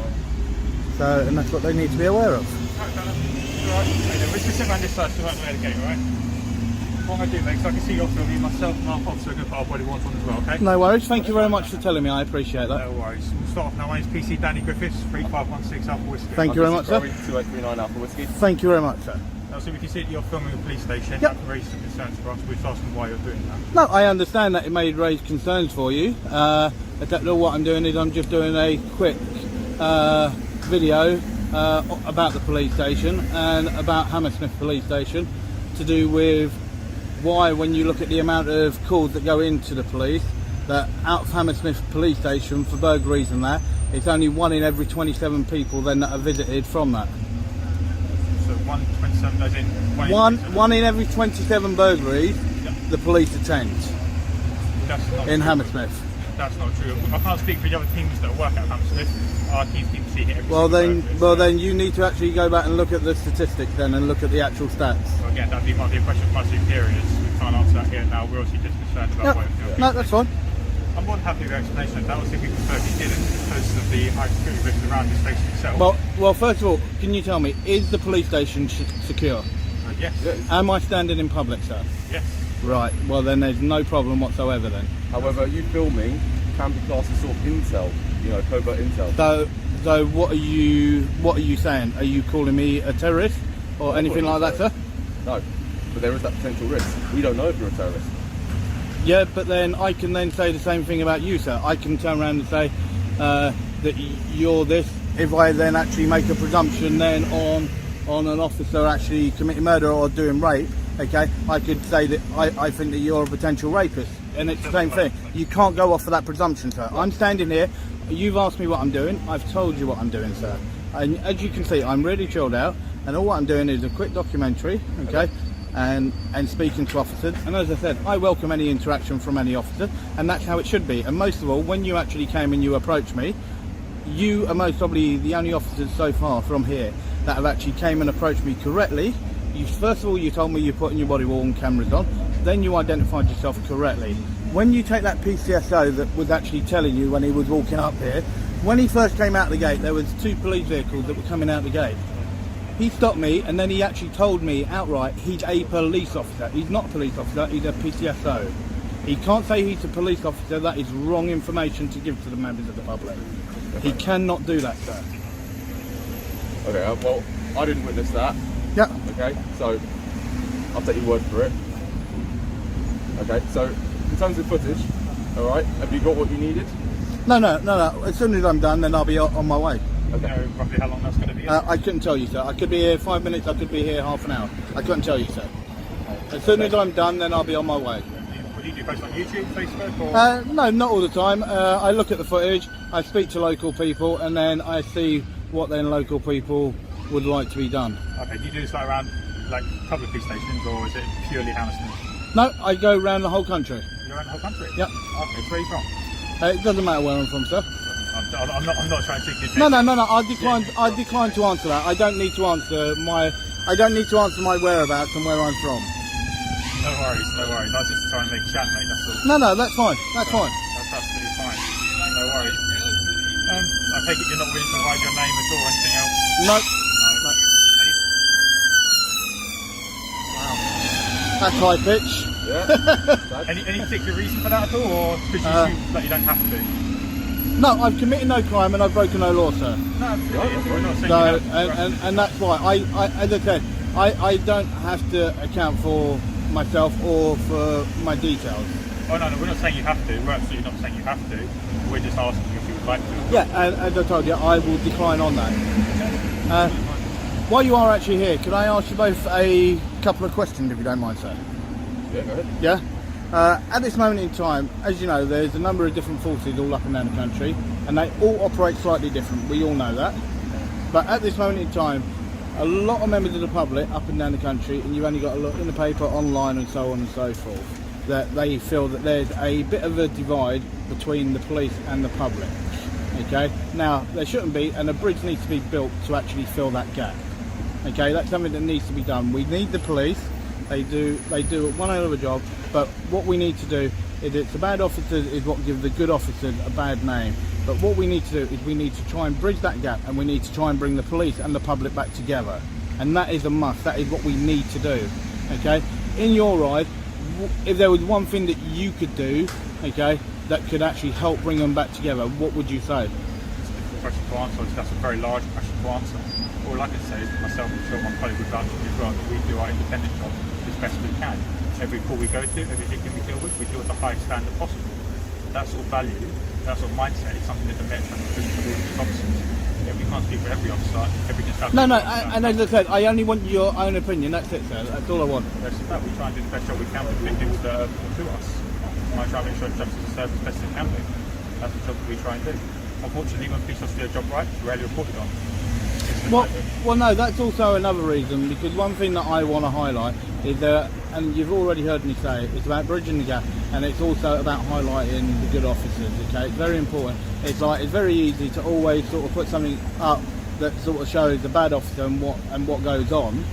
Speaker 1: So, and that's what they need to be aware of.
Speaker 9: Alright, let's just sit around this side so we don't know where to go, right? What I do, mate, so I can see your film, myself and our officer are going to put our body warrants on as well, okay?
Speaker 1: No worries, thank you very much for telling me, I appreciate that.
Speaker 9: No worries. We'll start off now. My name's PC Danny Griffiths, 3516 Alpha Whiskey.
Speaker 1: Thank you very much, sir.
Speaker 5: 2839 Alpha Whiskey.
Speaker 1: Thank you very much, sir.
Speaker 9: So we can see that you're filming a police station.
Speaker 1: Yep.
Speaker 9: That can raise some concerns for us. We're just asking why you're doing that.
Speaker 1: No, I understand that it may raise concerns for you. I don't know what I'm doing is I'm just doing a quick video about the police station and about Hammersmith Police Station, to do with why, when you look at the amount of calls that go into the police, that out of Hammersmith Police Station for burglaries and that, it's only 1 in every 27 people then that are visited from that.
Speaker 9: So 127 as in
Speaker 1: one in every 27 burglaries,
Speaker 9: yep,
Speaker 1: the police attend
Speaker 9: that's not
Speaker 1: in
Speaker 9: true.
Speaker 1: Hammersmith.
Speaker 9: That's not true. I can't speak for the other teams that work at Hammersmith. Our teams keep seeing it every
Speaker 1: Well
Speaker 9: single
Speaker 1: then,
Speaker 9: burglary, so
Speaker 1: then you need to actually go back and look at the statistics then, and look at the actual stats.
Speaker 9: well, again, might be a question for my superiors. We can't answer that here now. We're obviously just concerned about what you're doing.
Speaker 1: No, that's fine.
Speaker 9: I'm more than happy with your explanation of that. Obviously, we prefer if you didn't because of the high security risks around the station itself.
Speaker 1: Well, first of all, can you tell me, is the police station secure?
Speaker 9: Yes.
Speaker 1: Am I standing in public, sir?
Speaker 9: Yes.
Speaker 1: Right. Well, then there's no problem whatsoever then.
Speaker 5: However, you filming can be classed as sort of intel, you know, covert intel.
Speaker 1: So what are you saying? Are you calling me a terrorist or anything like that, sir?
Speaker 5: No, but there is that potential risk. We don't know if you're a terrorist.
Speaker 1: Yeah, but then I can then say the same thing about you, sir. I can turn around and say that you're this. If I then actually make a presumption then on an officer actually committing murder or doing rape, okay, I could say that I think that you're a potential rapist, and it's the same thing. You can't go off of that presumption, sir. I'm standing here. You've asked me what I'm doing. I've told you what I'm doing, sir. And as you can see, I'm really chilled out, and all what I'm doing is a quick documentary, okay? And speaking to officers, and as I said, I welcome any interaction from any officer, and that's how it should be. And most of all, when you actually came and you approached me, you are most probably the only officers so far from here that have actually came and approached me correctly. First of all, you told me you're putting your body worn cameras on, then you identified yourself correctly. When you take that PCSO that was actually telling you when he was walking up here, when he first came out the gate, there was 2 police vehicles that were coming out the gate. He stopped me, and then he actually told me outright he's a police officer. He's not a police officer, he's a PCSO. He can't say he's a police officer. That is wrong information to give to the members of the public. He cannot do that, sir.
Speaker 5: Okay, well, I didn't witness that.
Speaker 1: Yeah.
Speaker 5: Okay, so I'll take your word for it. Okay, so in terms of footage, all right, have you got what you needed?
Speaker 1: No. As soon as I'm done, then I'll be on my way.
Speaker 9: Do you know roughly how long that's going to be?
Speaker 1: I couldn't tell you, sir. I could be here 5 minutes, I could be here half an hour. I couldn't tell you, sir. As soon as I'm done, then I'll be on my way.
Speaker 9: Would you do post on YouTube, Facebook, or?
Speaker 1: No, not all the time. I look at the footage, I speak to local people, and then I see what then local people would like to be done.
Speaker 9: Okay, do you do this like around like public police stations, or is it purely Hammersmith?
Speaker 1: No, I go around the whole country.
Speaker 9: You're around the whole country?
Speaker 1: Yep.
Speaker 9: Okay, so where are you from?
Speaker 1: It doesn't matter where I'm from, sir.
Speaker 9: I'm not trying to take you.
Speaker 1: No. I decline to answer that. I don't need to answer my whereabouts and where I'm from.
Speaker 9: No worries. I was just trying to make chat, mate. That's all.
Speaker 1: No, that's fine. That's fine.
Speaker 9: That's absolutely fine. No worries. I take it you're not willing to provide your name at all or anything else?
Speaker 1: No.
Speaker 9: No.
Speaker 1: That's high pitch.
Speaker 5: Yeah.
Speaker 9: Any particular reason for that at all, or because you assume that you don't have to?
Speaker 1: No, I've committed no crime and I've broken no law, sir.
Speaker 9: No, absolutely. We're not saying
Speaker 1: So,
Speaker 9: you have to.
Speaker 1: and that's why as I said, I don't have to account for myself or for my details.
Speaker 9: Oh no, we're not saying you have to. We're absolutely not saying you have to. We're just asking if you would like to.
Speaker 1: Yeah, and as I told you, I will decline on that. While you are actually here, can I ask you both a couple of questions, if you don't mind, sir?
Speaker 5: Yeah, go ahead.
Speaker 1: Yeah? At this moment in time, as you know, there's a number of different forces all up and down the country, and they all operate slightly different. We all know that. But at this moment in time, a lot of members of the public up and down the country, and you've only got to look in the paper, online, and so on and so forth, that they feel that there's a bit of a divide between the police and the public. Okay? Now, there shouldn't be, and a bridge needs to be built to actually fill that gap. Okay? That's something that needs to be done. We need the police. They do one hell of a job, but what we need to do is, it's the bad officers is what gives the good officers a bad name. But what we need to do is we need to try and bridge that gap, and we need to try and bring the police and the public back together. And that is a must. That is what we need to do. Okay? In your eyes, if there was one thing that you could do, okay, that could actually help bring them back together, what would you say?
Speaker 9: It's a difficult question to answer. That's a very large question to answer. All I can say is myself and sure my colleague would vouch for me as well, that we do our independent job as best we can. Every call we go to, everything we deal with, we do at the highest standard possible. That sort of value, that sort of mindset is something that the Metro and the police officers. Yeah, we can't speak for every officer, every
Speaker 1: No, and as I said, I only want your own opinion, that's it, sir, that's all I want.
Speaker 9: That's that. We try and do the best job we can with the people that are to us. We might try and make sure justice is served as best as it can be. That's the job that we try and do. Unfortunately, when police officers do their job right, it's rarely reported on.
Speaker 1: Well, no, that's also another reason, because one thing that I want to highlight is that, and you've already heard me say it, it's about bridging the gap, and it's also about highlighting the good officers. Okay, it's very important. It's very easy to always sort of put something up that sort of shows the bad officer and what goes on,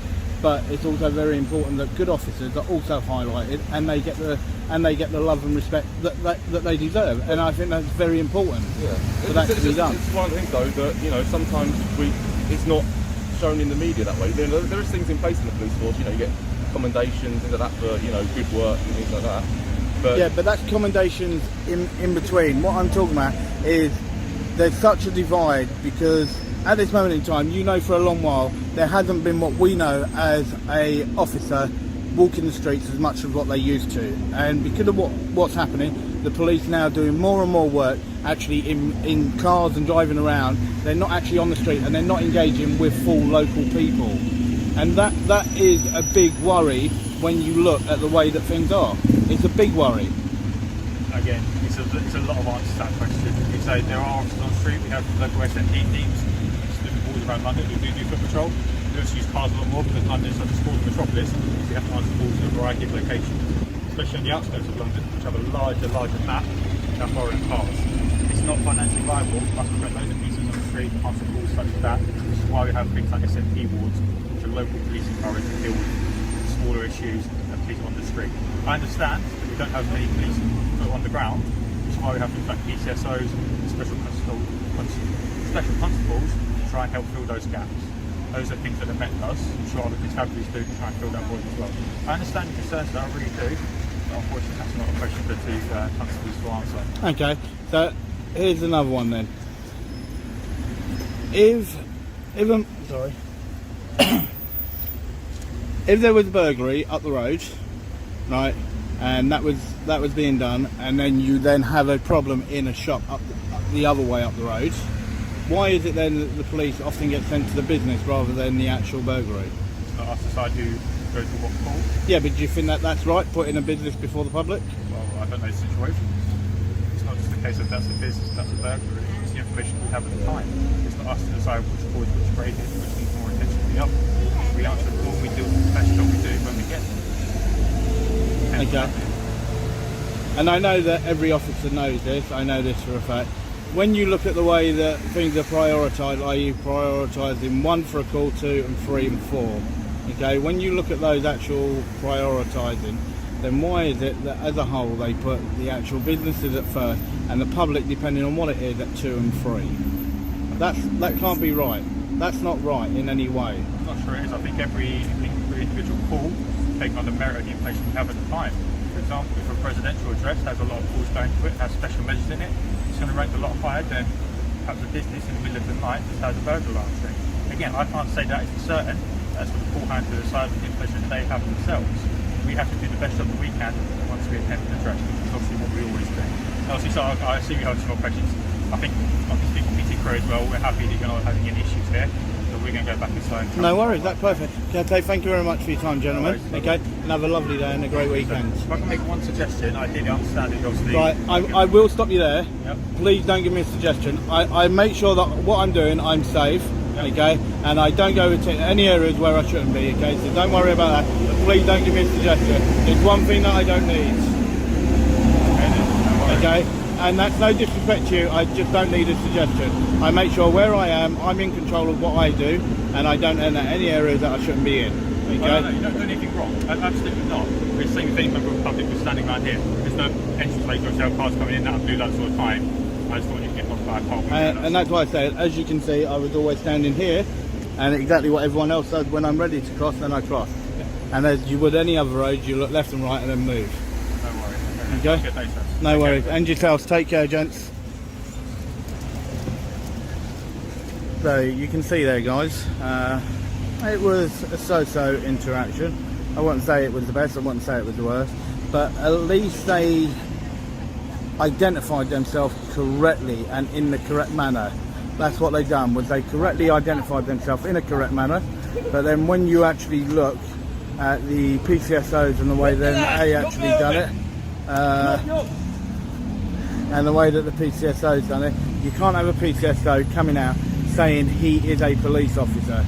Speaker 1: but it's also very important that good officers are also highlighted, and they get the love and respect that they deserve. And I think that's very important for that to be done.
Speaker 5: It's one of the things though that sometimes it's not shown in the media that way. There is things in place in the police force. You get commendations, things like that for good work and things like that.
Speaker 1: But that's commendations in between. What I'm talking about is there's such a divide, because at this moment in time, for a long while, there hasn't been what we know as a officer walking the streets as much as what they used to. And because of what's happening, the police now doing more and more work actually in cars and driving around. They're not actually on the street, and they're not engaging with full local people. And that is a big worry when you look at the way that things are. It's a big worry.
Speaker 9: Again, it's a lot of answers to that question. We say there are officers on the street. We have local SNP teams all around London who do foot patrol. We also use cars a lot more because London is such a sporting metropolis. So we have to answer calls in a variety of locations, especially on the outskirts of London, which have a larger map than foreign cars. It's not financially viable for us to put loads of pieces on the street, answer calls such as that, which is why we have things like SNP wards, which are local police encouraged to deal with smaller issues than police on the street. I understand that we don't have many police on the ground, which is why we have things like PCSOs, special constables to try and help fill those gaps. Those are things that the Met does. I'm sure other constabularies do to try and fill that void as well. I understand your concerns, that I really do, but unfortunately that's not a question for the constables to answer.
Speaker 1: Okay, so here's another one then. If there was a burglary up the road, right, and that was being done, and then you have a problem in a shop up the other way up the road, why is it then that the police often get sent to the business rather than the actual burglary?
Speaker 9: It's not us to decide who goes to what call.
Speaker 1: Yeah, but do you think that's right, putting a business before the public?
Speaker 9: Well, I don't know the situation. It's not just the case of that's a business, that's a burglary. It's the information we have at the time. It's not us to decide which cause, which grade is, which needs more attention than the other. We answer the call, we do the best job we do when we get it.
Speaker 1: Okay. And I know that every officer knows this, I know this for a fact. When you look at the way that things are prioritised, i.e. prioritising 1 for a call, 2 and 3 and 4, okay, when you look at those actual prioritising, then why is it that as a whole they put the actual businesses at first and the public, depending on what it is, at 2 and 3? That can't be right. That's not right in any way.
Speaker 9: I'm not sure it is. I think every individual call taken on the merit of the information we have at the time. for example, if a residential address has a lot of calls going to it, has special measures in it, it's going to rank a lot higher than perhaps a business in the middle of the night that has a burglar alarm thing. Again, I can't say that it's certain. That's what the call handler decides with the information they have themselves. We have to do the best job that we can once we attempt an address, which is obviously what we always do. Obviously, so I assume you have some more questions. I think I can speak for PT Crew as well. We're happy that you're not having any issues here. So we're going to go back inside.
Speaker 1: No worries, that's perfect. Okay, thank you very much for your time, gentlemen. Okay, and have a lovely day and a great weekend.
Speaker 9: If I can make one suggestion, I did understand it obviously.
Speaker 1: Right, I will stop you there.
Speaker 9: Yep.
Speaker 1: Please don't give me a suggestion. I make sure that what I'm doing, I'm safe.
Speaker 9: Yep.
Speaker 1: Okay, and I don't go into any areas where I shouldn't be. Okay, so don't worry about that. But please don't give me a suggestion. It's one thing that I don't need. Okay, and that's no disrespect to you. I just don't need a suggestion. I make sure where I am, I'm in control of what I do, and I don't enter any areas that I shouldn't be in. Okay.
Speaker 9: No, you don't do anything wrong. Absolutely not. We're saying if any member of the public was standing around here, there's no entrance way or sell cars coming in that do that sort of time. I just thought you'd get off by a car.
Speaker 1: And that's why I said, as you can see, I was always standing here, and exactly what everyone else does when I'm ready to cross, then I cross.
Speaker 9: Yeah.
Speaker 1: And as you would any other road, you look left and right and then move.
Speaker 9: No worries.
Speaker 1: Okay?
Speaker 9: Good day, sir.
Speaker 1: No worries. And yourselves, take care, gents. So you can see there, guys, it was a so-so interaction. I wouldn't say it was the best, I wouldn't say it was the worst, but at least they identified themselves correctly and in the correct manner. That's what they done, was they correctly identified themselves in a correct manner. But then when you actually look at the PCSOs and the way that they actually done it, and the way that the PCSO's done it, you can't have a PCSO coming out saying he is a police officer.